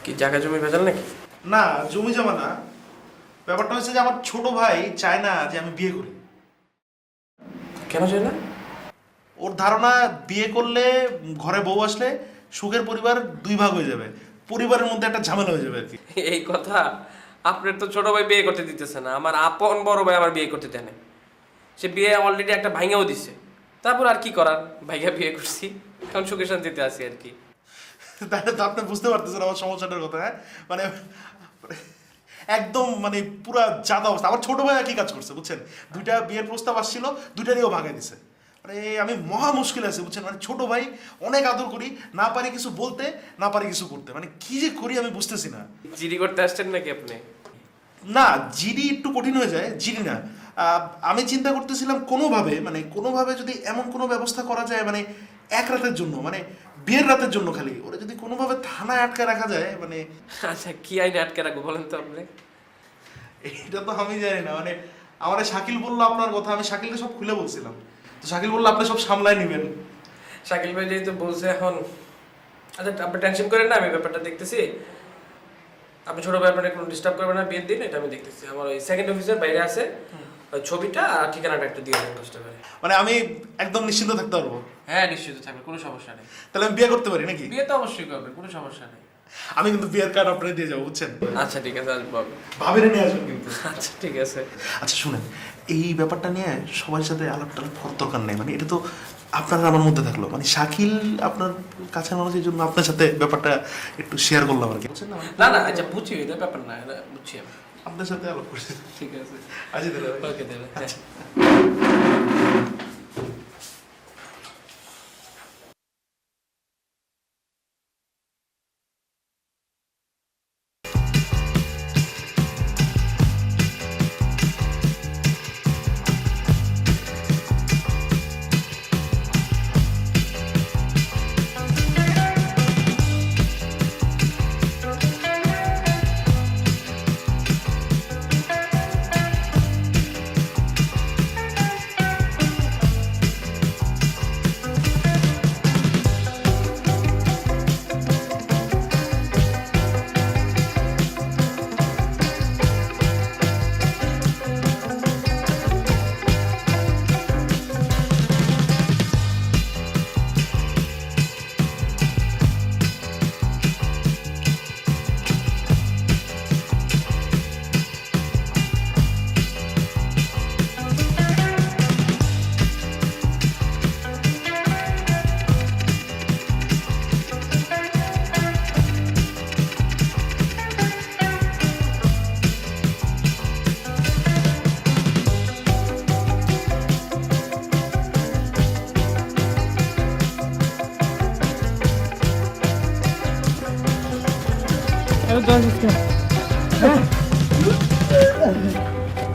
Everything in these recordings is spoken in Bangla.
কি জায়গা জমি ভেজাল নাকি? না, জমি জমা না। ব্যাপারটা হচ্ছে যে আমার ছোট ভাই চায় না যে আমি বিয়ে করি। কেন চাই না? ওর ধারণা বিয়ে করলে ঘরে বউ আসলে সুখের পরিবার দুই ভাগ হয়ে যাবে, পরিবারের মধ্যে একটা ঝামেলা হয়ে যাবে আর কি। এই কথা? আপনার তো ছোট ভাই বিয়ে করতে দিতেছে না, আমার আপন বড় ভাই আমার বিয়ে করতে দেয় না। সে বিয়ে অলরেডি একটা ভাঙাও দিছে, তারপর আর কি করার, ভাইয়া বিয়ে করছি, এখন সুখে শান্তিতে আছি আর কি। তাহলে তো আপনি বুঝতে পারতেছেন আমার সমস্যাটার কথা। হ্যাঁ, মানে একদম মানে পুরা জাদা অবস্থা। আমার ছোট ভাই একই কাজ করছে বুঝছেন, দুইটা বিয়ের প্রস্তাব আসছিল, দুইটারইও ভাগাই দিছে। মানে আমি মহা মুশকিল আছে বুঝছেন, মানে ছোট ভাই অনেক আদর করি, না পারি কিছু বলতে, না পারি কিছু করতে, মানে কি যে করি আমি বুঝতেছি না। জিডি করতে আসছেন নাকি আপনি? না, জিডি একটু কঠিন হয়ে যায়, জিডি না। আমি চিন্তা করতেছিলাম কোনোভাবে, মানে কোনোভাবে যদি এমন কোনো ব্যবস্থা করা যায়, মানে এক রাতের জন্য, মানে বিয়ের রাতের জন্য খালি ওরা যদি কোনোভাবে থানায় আটকে রাখা যায়, মানে আচ্ছা, কি আইনে আটকে রাখবো বলেন তো আপনি? এটা তো আমি জানি না। মানে আমার শাকিল বললো আপনার কথা, আমি শাকিলকে সব খুলে বলছিলাম, তো শাকিল বললো আপনি সব সামলায় নেবেন। শাকিল ভাই যেহেতু বলছে এখন, আচ্ছা আপনি টেনশন করেন না, আমি ব্যাপারটা দেখতেছি। আপনি ছোট ভাই আপনার কোনো ডিস্টার্ব করবেন না বিয়ের দিন, এটা আমি দেখতেছি। আমার ওই সেকেন্ড অফিসের বাইরে আছে, ওই ছবিটা আর ঠিকানাটা একটু দিয়ে দেন কষ্ট করে। মানে আমি একদম নিশ্চিন্ত থাকতে পারবো? হ্যাঁ নিশ্চিত থাকবে, কোনো সমস্যা নেই। তাহলে আমি বিয়ে করতে পারি নাকি? বিয়ে তো অবশ্যই করবে, কোনো সমস্যা নেই। আমি কিন্তু বিয়ের কার্ড আপনাকে দিয়ে যাবো বুঝছেন। আচ্ছা ঠিক আছে, আসবো আমি। ভাবিরে নিয়ে আসবেন কিন্তু। আচ্ছা ঠিক আছে। আচ্ছা শুনেন, এই ব্যাপারটা নিয়ে সবার সাথে আলাপ টালাপ করার দরকার নেই, মানে এটা তো আপনার আমার মধ্যে থাকলো, মানে শাকিল আপনার কাছের মানুষের জন্য আপনার সাথে ব্যাপারটা একটু শেয়ার করলাম আর কি, বুঝছেন না? না না, আচ্ছা বুঝছি, এটা ব্যাপার না, এটা বুঝছি আমি। আপনার সাথে আলাপ করছি। ঠিক আছে, আজই তাহলে ভাই। ওকে দেবে। আচ্ছা।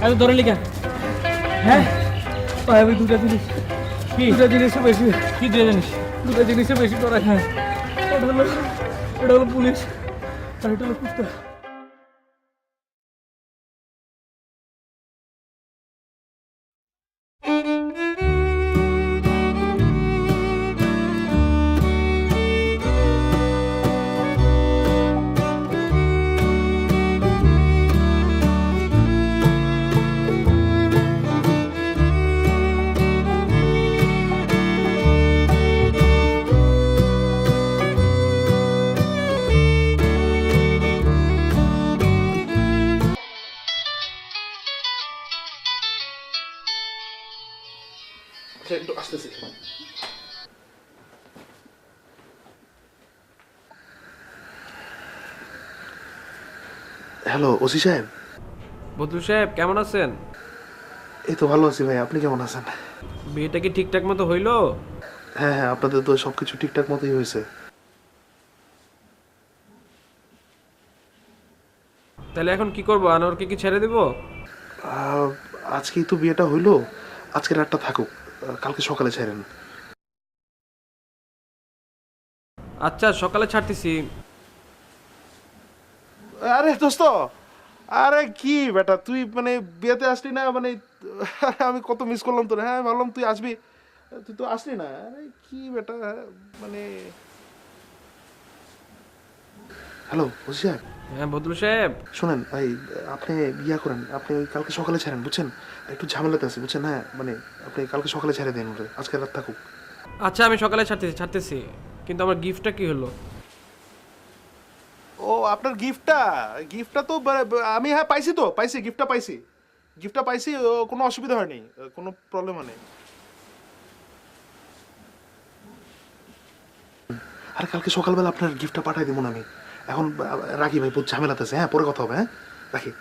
এত ধরে লিখা হ্যাঁ আমি দুটা জিনিস, কি দুটা জিনিসও বেশি, কি দুটা জিনিস, দুটা জিনিসও বেশি করা হ্যাঁ, এটা হলো পুলিশ আর এটা হলো কুত্তা। আচ্ছা একটু আসতেছি। হ্যালো ওসি সাহেব। বদলু সাহেব কেমন আছেন? এই তো ভালো আছি ভাই, আপনি কেমন আছেন? বিয়েটা কি ঠিকঠাক মতো হইলো? হ্যাঁ হ্যাঁ, আপনাদের তো সবকিছু ঠিকঠাক মতোই হয়েছে। তাহলে এখন কি করবো, আনোয়ারকে কি ছেড়ে দেবো? আহ, আজকেই তো বিয়েটা হইলো, আজকে রাতটা থাকুক, কালকে সকালে ছেড়েন। আচ্ছা সকালে ছাড়তেছি। আরে দোস্ত, আরে কি বেটা তুই মানে বিয়েতে আসলি না, মানে আমি কত মিস করলাম তোর। হ্যাঁ ভাবলাম তুই আসবি, তুই তো আসলি না। আরে কি বেটা, মানে হ্যালো ওসি সাহেব, হ্যাঁ বদলু সাহেব। শোনেন ভাই, আপনি ইয়া করেন, আপনি ওই কালকে সকালে ছাড়েন বুঝছেন, একটু ঝামেলাতে আছে বুঝছেন। হ্যাঁ মানে আপনি কালকে সকালে ছেড়ে দেন ওরে, আজকে রাত থাকুক। আচ্ছা আমি সকালে ছাড়তেছি, কিন্তু আমার গিফটটা কি হলো? ও আপনার গিফটটা তো আমি হ্যাঁ পাইছি, তো পাইছি, গিফটটা পাইছি, কোনো অসুবিধা হয়নি, কোনো প্রবলেম নেই। আর কালকে সকালবেলা আপনার গিফটটা পাঠাই দিব না আমি। এখন রাখি ভাই, বহুত ঝামেলাতে আছে। হ্যাঁ পরে কথা হবে, হ্যাঁ রাখি।